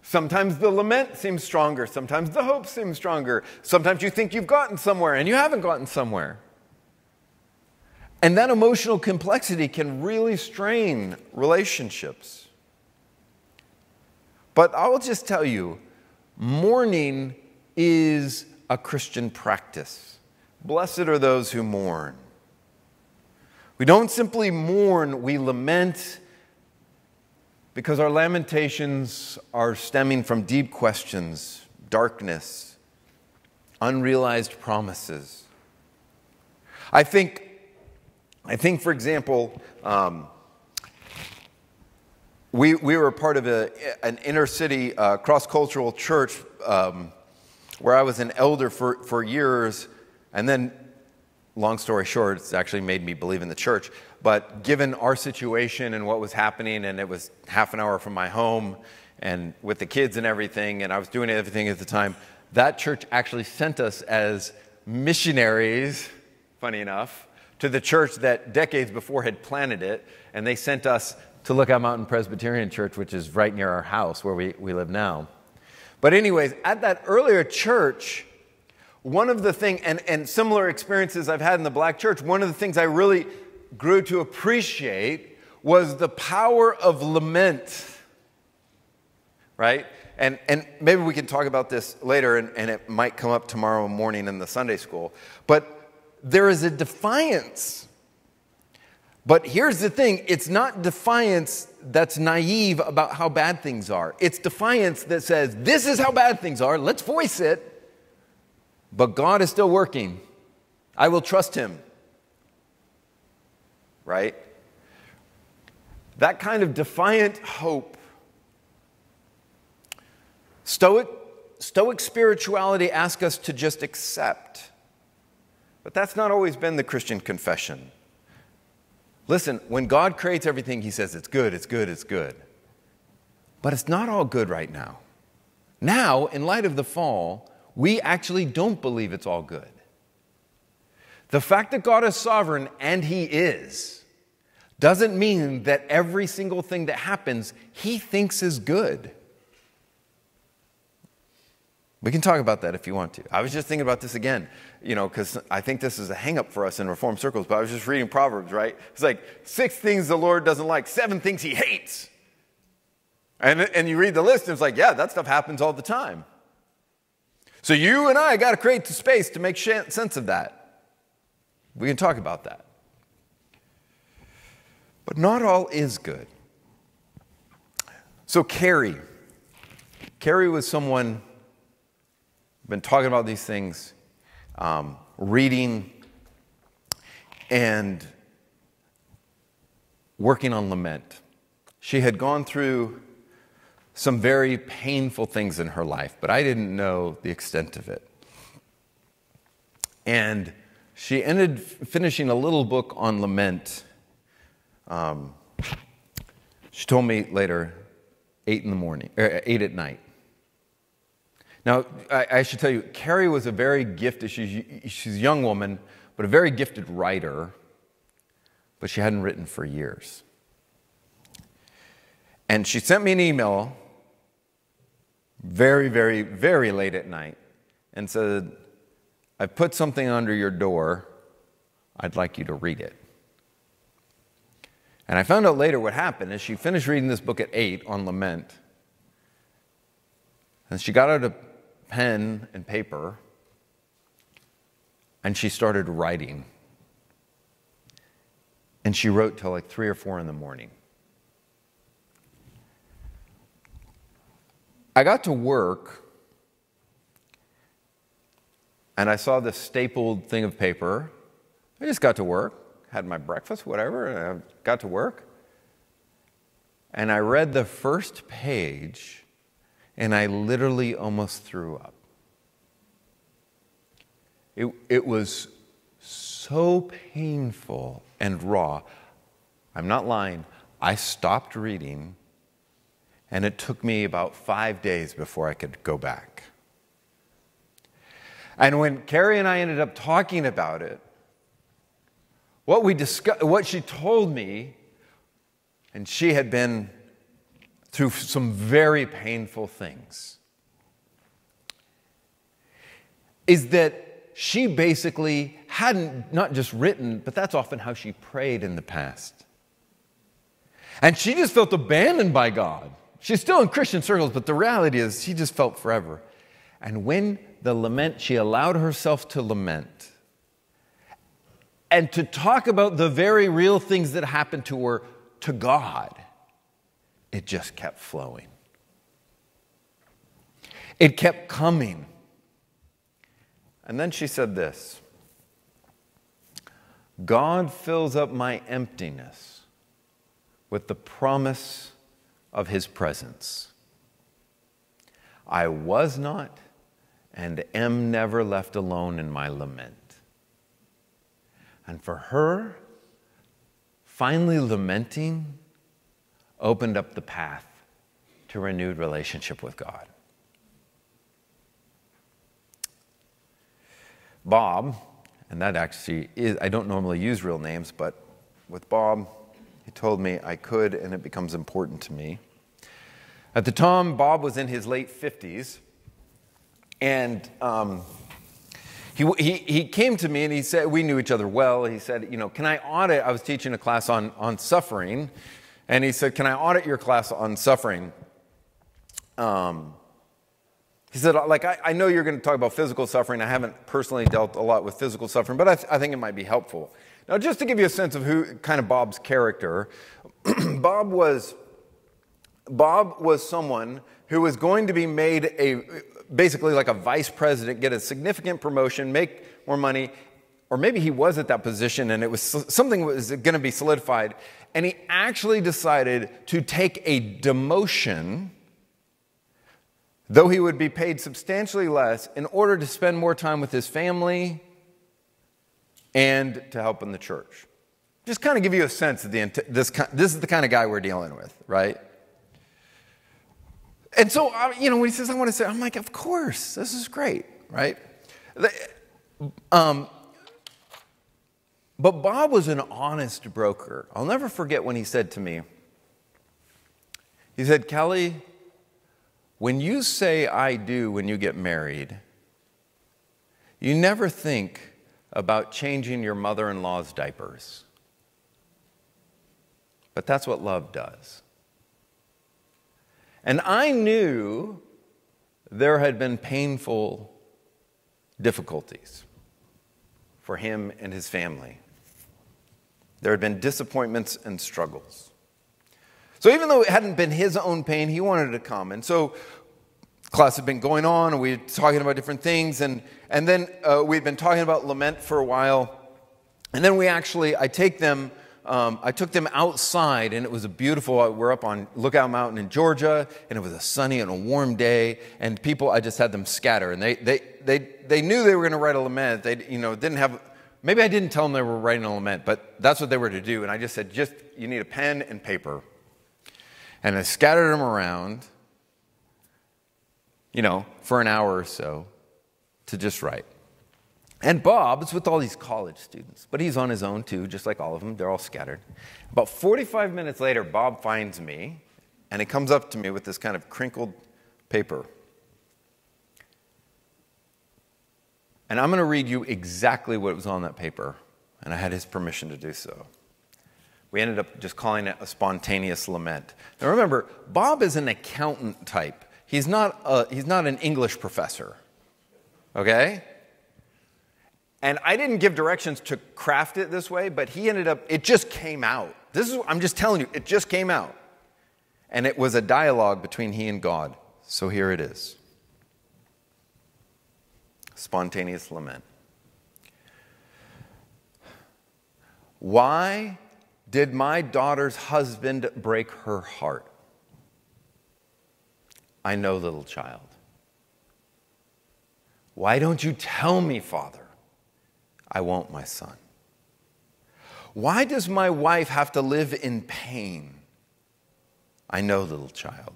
Sometimes the lament seems stronger. Sometimes the hope seems stronger. Sometimes you think you've gotten somewhere and you haven't gotten somewhere. And that emotional complexity can really strain relationships. But I will just tell you, mourning is a Christian practice. Blessed are those who mourn. We don't simply mourn, we lament, because our lamentations are stemming from deep questions, darkness, unrealized promises. I think, for example, we were part of an inner city cross-cultural church where I was an elder for years, and then, long story short, it's actually made me believe in the church. But given our situation and what was happening, and it was half an hour from my home, and with the kids and everything, and I was doing everything at the time, that church actually sent us as missionaries, funny enough, to the church that decades before had planted it, and they sent us to Lookout Mountain Presbyterian Church, which is right near our house where we live now. But anyways, at that earlier church, one of the things, and similar experiences I've had in the black church, one of the things I really grew to appreciate was the power of lament, right? And maybe we can talk about this later, and it might come up tomorrow morning in the Sunday school. But there is a defiance. But here's the thing, it's not defiance that's naive about how bad things are. It's defiance that says, this is how bad things are, let's voice it, but God is still working. I will trust him. Right? That kind of defiant hope. Stoic spirituality asks us to just accept. But that's not always been the Christian confession. Listen, when God creates everything, he says it's good, it's good, it's good. But it's not all good right now. Now, in light of the fall, we actually don't believe it's all good. The fact that God is sovereign, and he is, doesn't mean that every single thing that happens, he thinks is good. We can talk about that if you want to. I was just thinking about this again, because I think this is a hang-up for us in Reformed circles, but I was just reading Proverbs, right? It's like 6 things the Lord doesn't like, 7 things he hates. And you read the list, and it's like, yeah, that stuff happens all the time. So you and I got to create the space to make sense of that. We can talk about that. But not all is good. So Carrie was someone, been talking about these things, reading and working on Lament. She had gone through some very painful things in her life, but I didn't know the extent of it. And she ended finishing a little book on Lament. She told me later, 8 at night. Now, I should tell you, Carrie was a very gifted, she's a young woman, but a very gifted writer, but she hadn't written for years. And she sent me an email very, very, very late at night and said, I put something under your door. I'd like you to read it. And I found out later what happened is she finished reading this book at 8 on Lament. And she got out a pen and paper and she started writing. And she wrote till like 3 or 4 in the morning. I got to work and I saw this stapled thing of paper. I just got to work, had my breakfast, whatever, and I got to work. And I read the first page and I literally almost threw up. It was so painful and raw. I'm not lying. I stopped reading, and it took me about 5 days before I could go back. And when Carrie and I ended up talking about it, what she told me, and she had been through some very painful things, is that she basically hadn't not just written, but that's often how she prayed in the past. And she just felt abandoned by God. She's still in Christian circles, but the reality is she just felt forever. And when the lament, she allowed herself to lament and to talk about the very real things that happened to her to God, it just kept flowing. It kept coming. And then she said this, God fills up my emptiness with the promise of his presence. I was not and am never left alone in my lament. And for her, finally lamenting opened up the path to renewed relationship with God. Bob, and that actually is, I don't normally use real names, but with Bob, he told me I could, and it becomes important to me. At the time, Bob was in his late 50s, and he came to me and he said, we knew each other well, he said, can I audit, I was teaching a class on suffering, and he said, can I audit your class on suffering? He said, I know you're going to talk about physical suffering. I haven't personally dealt a lot with physical suffering, but I think it might be helppful. Now, just to give you a sense of who kind of Bob's character, Bob was someone who was going to be made basically like a vice president, get a significant promotion, make more money, or maybe he was at that position and it was something that was going to be solidified, and he actually decided to take a demotion, though he would be paid substantially less, in order to spend more time with his family and to help in the church. Just kind of give you a sense of this is the kind of guy we're dealing with, right? And so, when he says, I want to say, I'm like, of course, this is great, right? But Bob was an honest broker. I'll never forget when he said to me, he said, Kelly, when you say I do when you get married, you never think about changing your mother-in-law's diapers. But that's what love does. And I knew there had been painful difficulties for him and his family. There had been disappointments and struggles. So even though it hadn't been his own pain, he wanted to come. And so class had been going on, and we were talking about different things. And then we'd been talking about lament for a while. And then I took them outside, and it was we're up on Lookout Mountain in Georgia, and it was a sunny and a warm day, and I just had them scatter, and they knew they were going to write a lament. They, maybe I didn't tell them they were writing a lament, but that's what they were to do, and I just said, you need a pen and paper. And I scattered them around, for an hour or so to just write. And Bob's with all these college students, but he's on his own too, just like all of them. They're all scattered. About 45 minutes later, Bob finds me, and he comes up to me with this kind of crinkled paper. And I'm going to read you exactly what was on that paper, and I had his permission to do so. We ended up just calling it a spontaneous lament. Now remember, Bob is an accountant type. He's not an English professor, okay? And I didn't give directions to craft it this way, but it just came out. I'm just telling you, it just came out. And it was a dialogue between he and God. So here it is. Spontaneous lament. Why did my daughter's husband break her heart? I know, little child. Why don't you tell me, Father? I won't, my son. Why does my wife have to live in pain? I know, little child.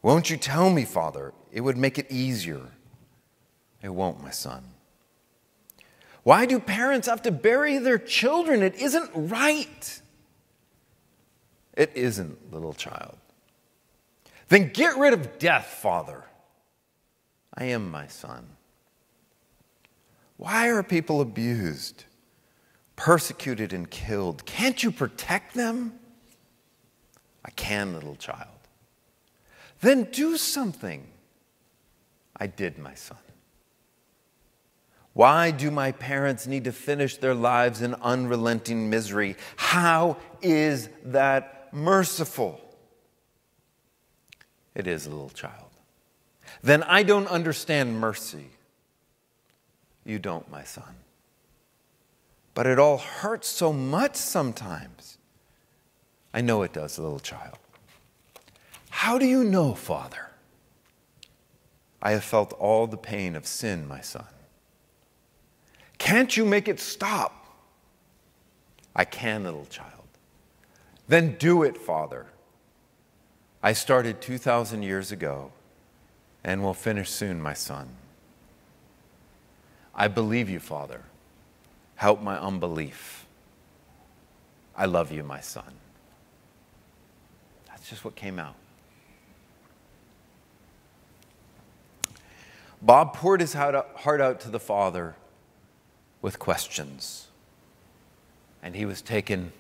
Won't you tell me, Father? It would make it easier. It won't, my son. Why do parents have to bury their children? It isn't right. It isn't, little child. Then get rid of death, Father. I am, my son. Why are people abused, persecuted, and killed? Can't you protect them? I can, little child. Then do something. I did, my son. Why do my parents need to finish their lives in unrelenting misery? How is that merciful? It is, little child. Then I don't understand mercy. You don't, my son. But it all hurts so much sometimes. I know it does, little child. How do you know, Father? I have felt all the pain of sin, my son. Can't you make it stop? I can, little child. Then do it, Father. I started 2,000 years ago and will finish soon, my son. I believe you, Father. Help my unbelief. I love you, my son. That's just what came out. Bob poured his heart out to the Father with questions. And he was taken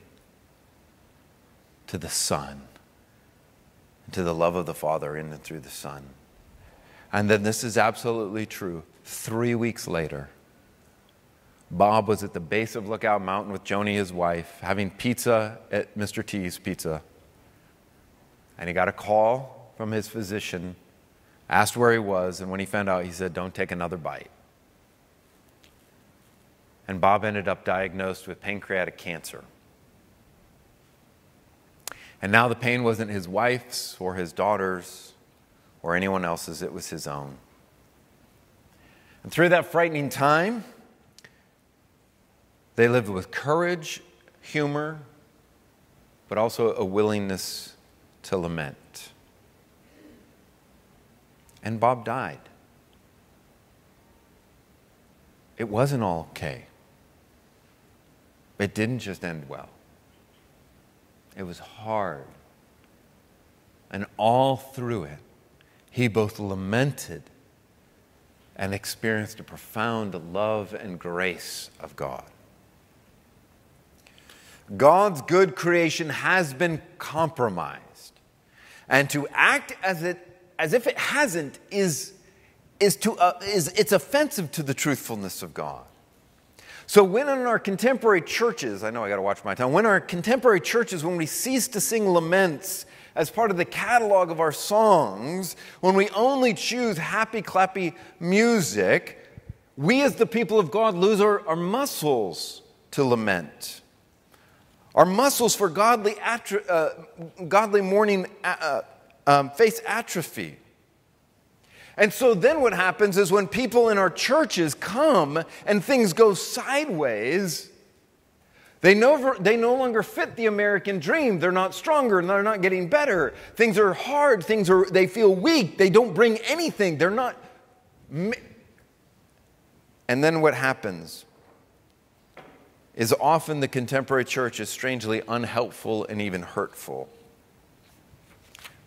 to the Son, to the love of the Father in and through the Son. And then this is absolutely true. 3 weeks later, Bob was at the base of Lookout Mountain with Joni, his wife, having pizza at Mr. T's Pizza. And he got a call from his physician, asked where he was, and when he found out, he said, "Don't take another bite." And Bob ended up diagnosed with pancreatic cancer. And now the pain wasn't his wife's or his daughter's or anyone else's, it was his own. And through that frightening time, they lived with courage, humor, but also a willingness to lament. And Bob died. It wasn't all okay. It didn't just end well. It was hard. And all through it, he both lamented and experienced a profound love and grace of God. God's good creation has been compromised. And to act as if it hasn't is it's offensive to the truthfulness of God. So when in our contemporary churches, I know I got to watch my time, when our contemporary churches, when we cease to sing laments as part of the catalog of our songs, when we only choose happy, clappy music, We as the people of God lose our muscles to lament. Our muscles for godly mourning face atrophy. And so then what happens is when people in our churches come and things go sideways, they no longer fit the American dream. They're not stronger and they're not getting better. Things are hard. They feel weak. They don't bring anything. They're not. And then what happens is often the contemporary church is strangely unhelpful and even hurtful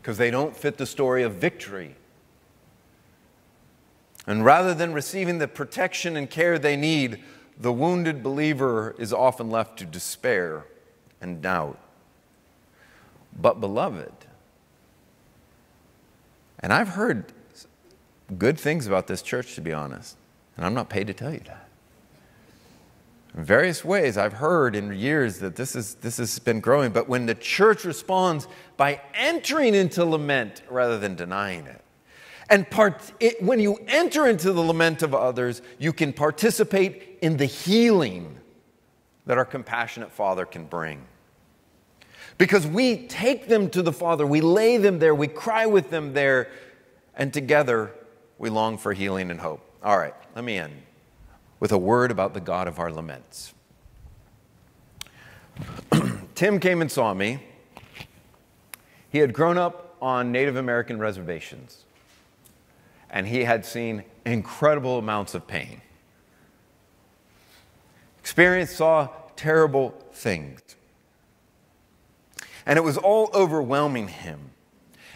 because they don't fit the story of victory. And rather than receiving the protection and care they need, the wounded believer is often left to despair and doubt. But beloved, and I've heard good things about this church, to be honest, and I'm not paid to tell you that. In various ways, I've heard in years that this has been growing, but when the church responds by entering into lament rather than denying it, and when you enter into the lament of others, you can participate in the healing that our compassionate Father can bring. Because we take them to the Father, we lay them there, we cry with them there, and together we long for healing and hope. All right, let me end with a word about the God of our laments. Tim came and saw me. He had grown up on Native American reservations, and he had seen incredible amounts of pain. Saw terrible things. And it was all overwhelming him.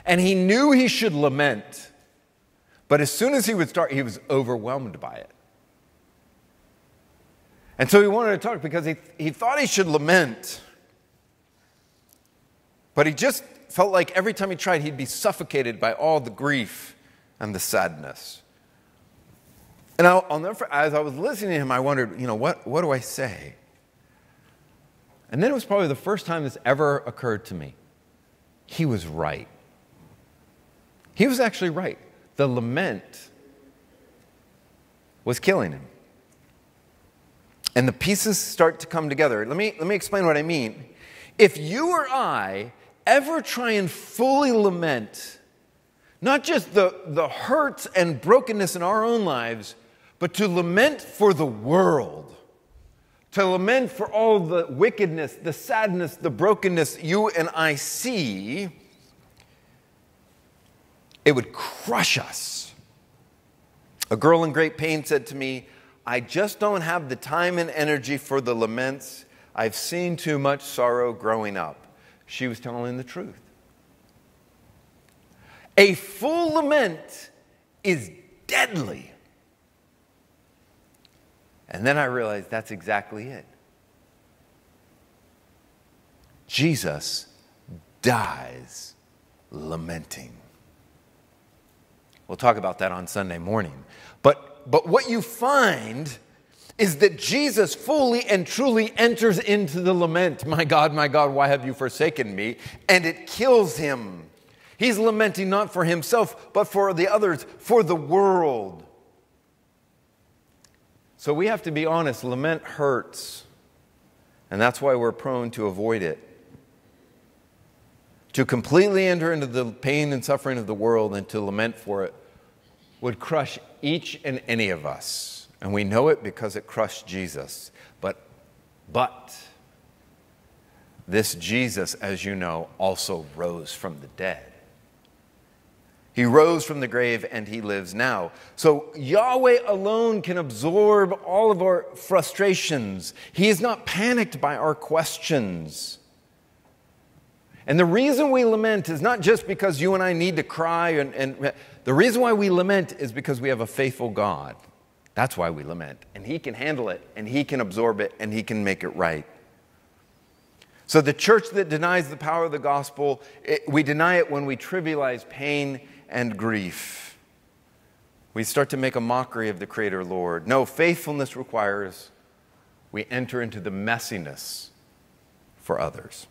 And he knew he should lament, but as soon as he would start, he was overwhelmed by it. And so he wanted to talk because he thought he should lament, but he just felt like every time he tried, he'd be suffocated by all the grief and the sadness. And as I was listening to him, I wondered, what do I say? And then it was probably the first time this ever occurred to me. He was right. He was actually right. The lament was killing him. And the pieces start to come together. Let me explain what I mean. If you or I ever try and fully lament, not just the hurts and brokenness in our own lives, but to lament for the world, to lament for all the wickedness, the sadness, the brokenness you and I see, it would crush us. A girl in great pain said to me, "I just don't have the time and energy for the laments. I've seen too much sorrow growing up." She was telling the truth. A full lament is deadly. And then I realized that's exactly it. Jesus dies lamenting. We'll talk about that on Sunday morning. But what you find is that Jesus fully and truly enters into the lament. My God, why have you forsaken me? And it kills him. He's lamenting not for himself, but for the others, for the world. So we have to be honest, lament hurts. And that's why we're prone to avoid it. To completely enter into the pain and suffering of the world and to lament for it would crush each and any of us. And we know it because it crushed Jesus. But this Jesus, as you know, also rose from the dead. He rose from the grave and he lives now. So Yahweh alone can absorb all of our frustrations. He is not panicked by our questions. And the reason we lament is not just because you and I need to cry. And the reason why we lament is because we have a faithful God. That's why we lament. And he can handle it, and he can absorb it, and he can make it right. So the church that denies the power of the gospel, we deny it when we trivialize pain and grief. We start to make a mockery of the Creator Lord. No, faithfulness requires we enter into the messiness for others.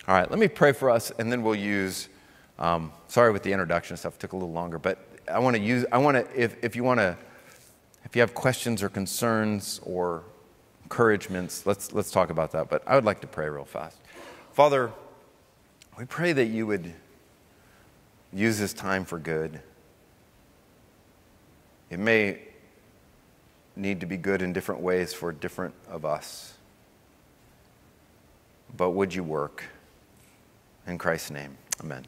All right, let me pray for us, and then we'll use, sorry with the introduction stuff, it took a little longer, but if you want to If you have questions or concerns or encouragements, let's talk about that. But I would like to pray real fast. Father, we pray that you would use this time for good. It may need to be good in different ways for different of us. But would you work? In Christ's name, amen.